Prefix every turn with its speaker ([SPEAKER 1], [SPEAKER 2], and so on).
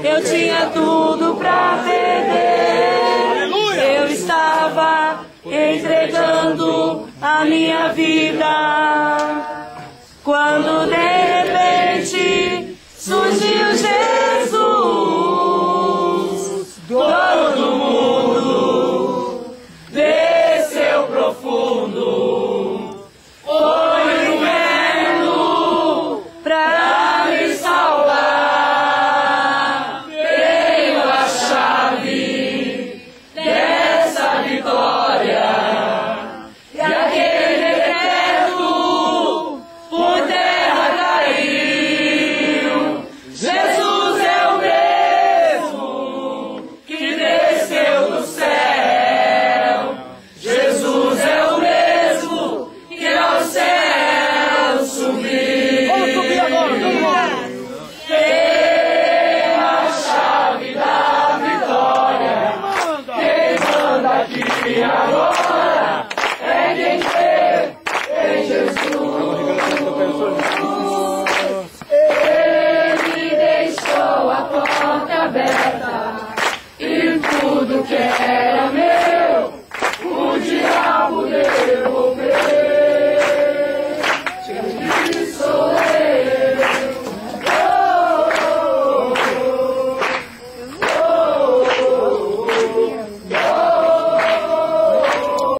[SPEAKER 1] eu tinha tudo pra perder. Eu estava entregando a minha vida, quando de repente surgiu Jesus. Todo mundo desceu profundo, foi o inferno pra me salvar. Tenho a chave dessa vitória, e aquele decreto por terra caiu. Jesus é o mesmo que desceu do céu. Jesus é o mesmo que ao céu subiu.
[SPEAKER 2] Vamos subir agora, todo mundo.
[SPEAKER 1] Tem a chave da vitória. Quem manda aqui agora é quem crê em Jesus. Ele deixou a porta aberta e tudo que era meu, o diabo deu.